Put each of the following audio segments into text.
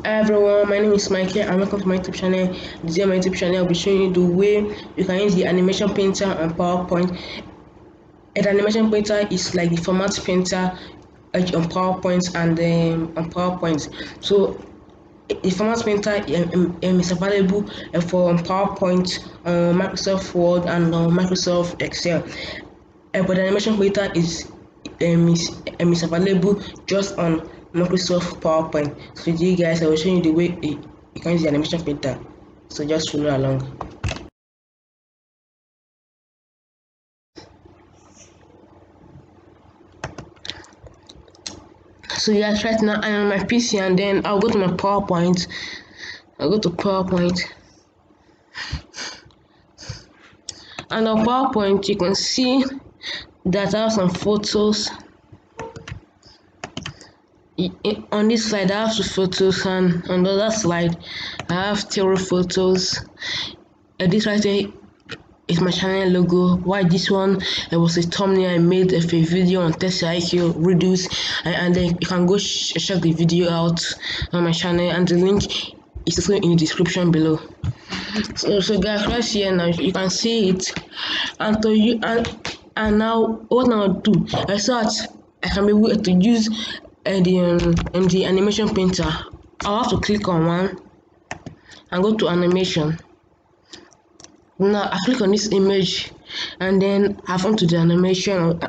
Hi everyone, my name is Michael and welcome to my YouTube channel. This is my YouTube channel. I'll be showing you the way you can use the animation painter on PowerPoint. An animation painter is like the format painter on PowerPoint and on PowerPoint. So the format painter is available for PowerPoint, Microsoft Word, and Microsoft Excel. But the animation painter is available just on Microsoft PowerPoint. So today guys, I will show you the way you can use the animation painter. So just follow along. So yes, right now I'm on my PC and then I'll go to my PowerPoint. I'll go to PowerPoint. And on PowerPoint you can see that I have some photos. On this slide I have 2 photos, and on the other slide I have 3 photos. This right here is my channel logo. Why this one? It was a thumbnail I made of a video on Tesla IQ reduce, and then you can go check the video out on my channel, and the link is also in the description below. So guys, right here now you can see it, and to you and now what I'll do, I thought I can be able to use the animation painter. I'll have to click on one and go to animation. Now I click on this image and then I come to the animation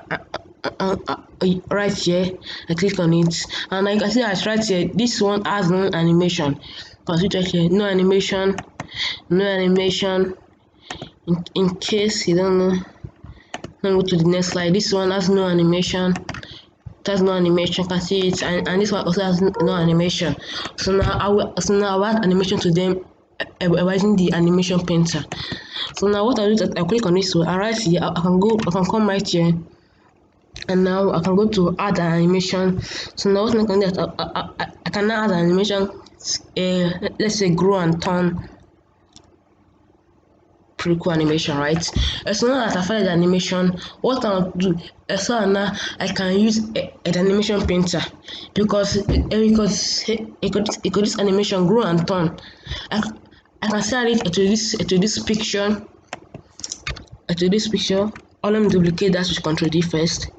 right here. I click on it and I can see that right here this one has no animation. Consider here no animation, no animation. In case you don't know, let me go to the next slide. This one has no animation. It has no animation. You can see it, and this one also has no animation. So now I will add animation to them by using the animation painter. So now what I do is I click on this one, and right here I can come right here, and now I can go to add an animation. So now what I can do is I can now add an animation. Let's say grow and turn. Pretty cool animation, right? So now that I find the animation, what I'll do so now I can use an animation painter because this animation grow and turn. I can set it to this picture. Or let me duplicate that with Ctrl D first.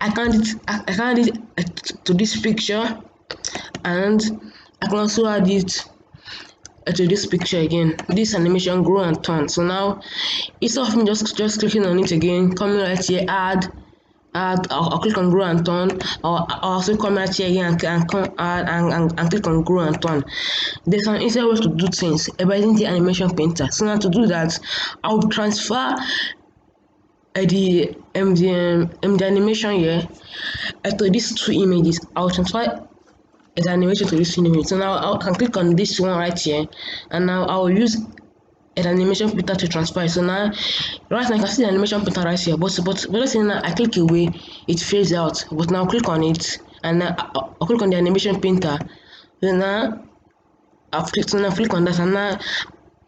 I can add it to this picture, and I can also add it to this picture again. This animation grow and turn. So now instead of me just clicking on it again, coming right here, add, I'll click on grow and turn, or I'll also come right here again and come add and click on grow and turn. There's an easier way to do things by using the animation painter. So now to do that, I'll transfer the animation here to these 2 images. I'll transfer the animation to this image. So now I can click on this one right here, and now I will use an animation painter to transfer it. So now right now I can see the animation painter right here, but let's say now I click away, it fades out. But now click on it, and now I'll click on the animation painter. So now I've clicked, so now click on that, and now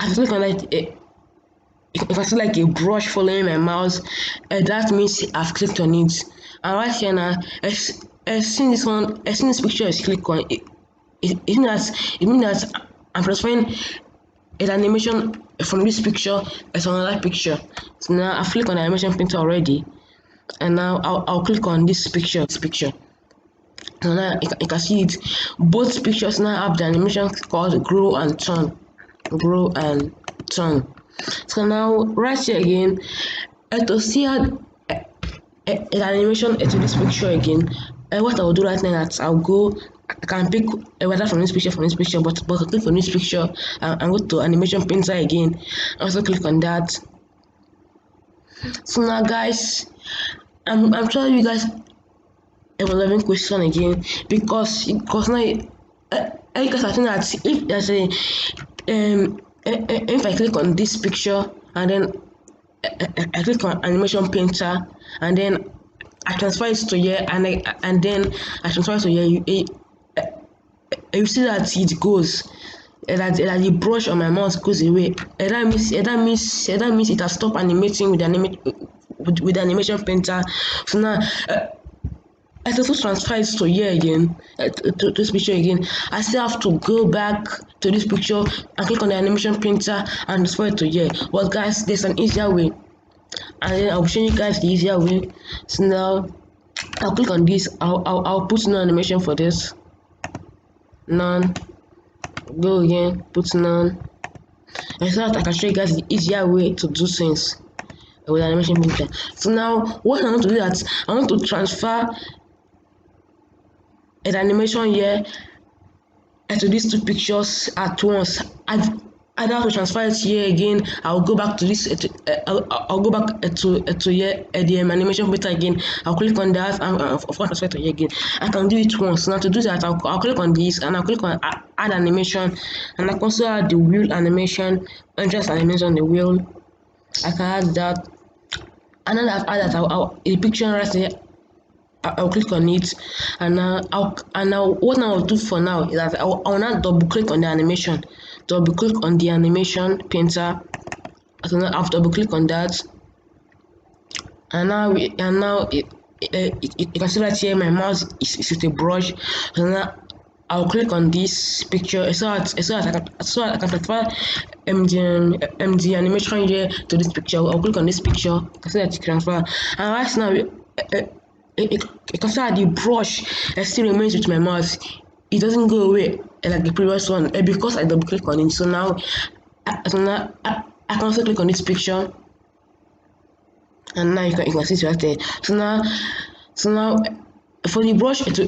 I click on that. If I see like a brush following my mouse, that means I've clicked on it. And right here now, I've seen this one, I've seen this picture is click on it. It means that I'm transferring an animation from this picture to another picture. So now I've clicked on the animation painter already, and now I'll click on this picture. So now you can see it. Both pictures now have the animation called grow and turn. So now right here again, to see an animation to this picture again, what I will do right now is I can pick whether from this picture, but I click on this picture and go to animation painter again. Also click on that. So now guys, I'm trying you guys a relevant question again because now I guess I think that if there's a if I click on this picture and then I click on animation painter and then I transfer it to here and then I transfer it to here, you see that it goes, that the brush on my mouse goes away. That means it has stopped animating with the animation painter. So now I also transfer it to here again, to this picture again. I still have to go back to this picture and click on the animation printer and transfer it to here. But guys, there's an easier way, and then I'll show you guys the easier way. So now I'll click on this. I'll put no animation for this. None. Go again. Put none. And so that I can show you guys the easier way to do things with animation printer. So now what I want to do is that I want to transfer an animation here to these two pictures at once. I have to transfer it here again. I'll go back to this. I'll go back to here the animation printer again. I'll click on that and of course transfer it to here again. I can do it once. Now to do that, I'll click on this and I'll click on add animation, and I can also add the wheel animation, entrance animation on the wheel. I can add that, and then I've added a picture right here. I'll click on it, and now what I'll do for now is that I'll now double click on the animation, painter. So now I'll double click on that, and now you can see right here my mouse is with a brush. So now I'll click on this picture so I can transfer the animation here to this picture. I'll click on this picture so that you can transfer, and right now you can see that the brush still remains with my mouse. It doesn't go away like the previous one because I double click on it. So now I can also click on this picture, and now you can see it right there. So now for the brush to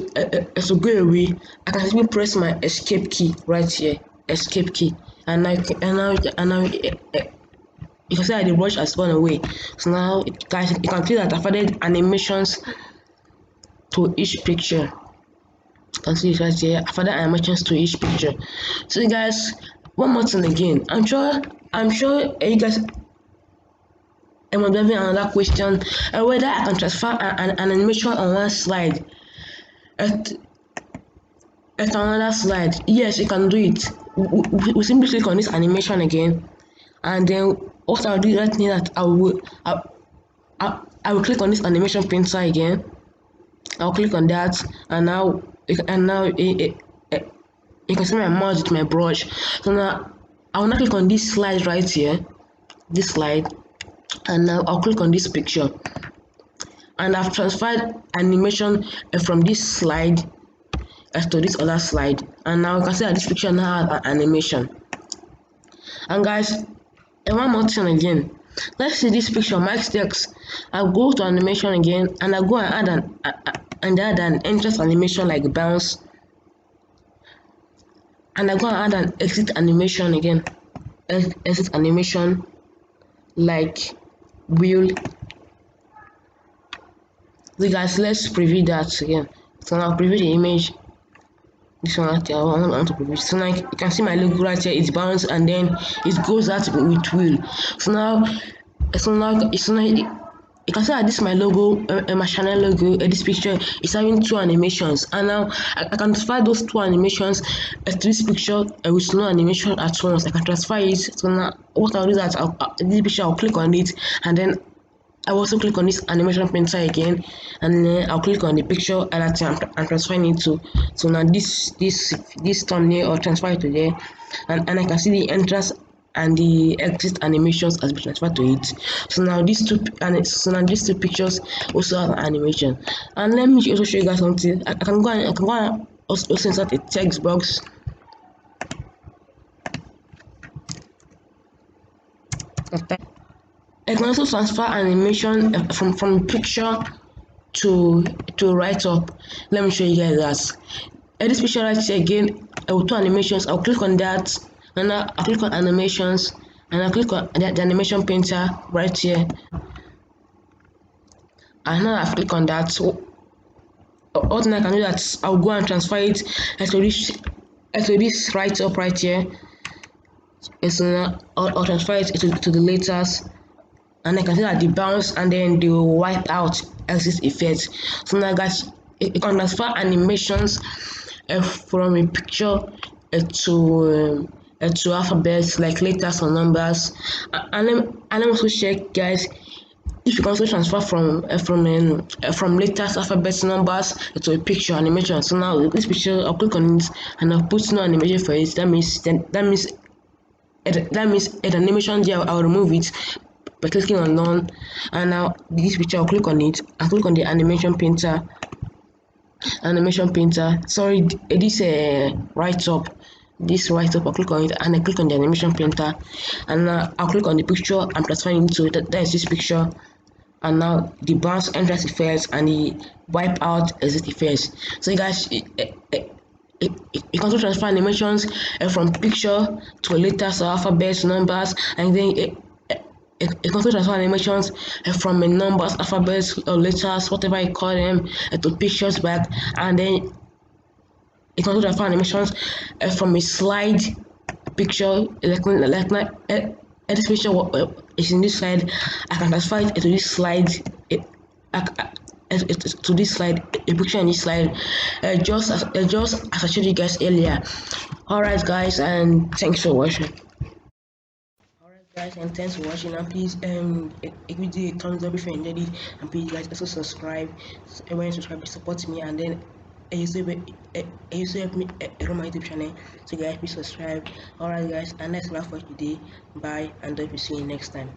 go away, I can simply press my escape key right here, and now you can see that the brush has gone away. So now guys, you can see that I've added animations to each picture. You can see it right here. I've added animations to each picture. So guys, one more thing again. I'm sure you guys am having another question, whether I can transfer an animation on one slide at another slide. Yes, you can do it. We simply click on this animation again, and then what I'll do right now that I will click on this animation printer again. I'll click on that, and now you can see my mouse with my brush. So now I'll now click on this slide right here, and now I'll click on this picture, and I've transferred animation from this slide to this other slide, and now you can see that this picture now has an animation. And guys, and one more thing again. Let's see this picture, Mike's text. I'll go to animation again, and I'll go and add an entrance animation like bounce, and I go and add an exit animation again, exit animation like wheel. So guys, let's preview that again. So now preview the image. This one right here, I want to preview. So now you can see my logo right here. It's bounce, and then it goes out with wheel. So now you can see that this is my logo, my channel logo. This picture is having two animations, and now I can transfer those two animations to this picture with no animation at once. I can transfer it. So now what I'll do is that this picture I'll click on it, and then I also click on this animation printer again, and then I'll click on the picture and I'm transferring it to. So now this thumbnail I'll transfer it to there, and I can see the entrance and the exit animations has been transferred to it. So now these two pictures also have an animation. And let me also show you guys something. I can go and also insert a text box. I can also transfer animation from picture to write up. Let me show you guys that. This picture right here again, I will do animations. I'll click on that, and now I'll click on animations, and I'll click on the animation painter right here, and now I'll click on that. So what I can do that I'll go and transfer it to this write up right here. And so now I'll transfer it to the letters, and I can see that the bounce and then the white out exit effect. So now guys, you can transfer animations from a picture to alphabets like letters or numbers. And let me also check guys if you can also transfer from letters, alphabets, numbers to a picture animation. So now this picture, I'll click on it and I'll put no animation for it. That means an animation there. I'll remove it by clicking on none. And now this picture, I'll click on it. I'll click on the animation painter. Sorry, this write up. This write up, I'll click on it and I click on the animation painter, and I'll click on the picture and transfer into it. That is this picture. And now the bounce entrance effects and the wipe out exit effects. So you guys, you can also transfer animations from picture to letters or alphabets, numbers, and then you can also transfer animations from numbers, alphabets, or letters, whatever you call them, to pictures back, and then you can also transfer animations from a slide picture, this picture is in this slide. I can transfer it to this slide. To this slide, a picture in this slide, just as I showed you guys earlier. Alright, guys, and thanks for watching. Alright, guys, and thanks for watching. And please, give me a thumbs up if you enjoyed it, and please, guys, also subscribe. When you subscribe, support me, and then you still help me run my YouTube channel. So, guys, please subscribe. Alright, guys, and that's all for today. Bye, and hope to see you next time.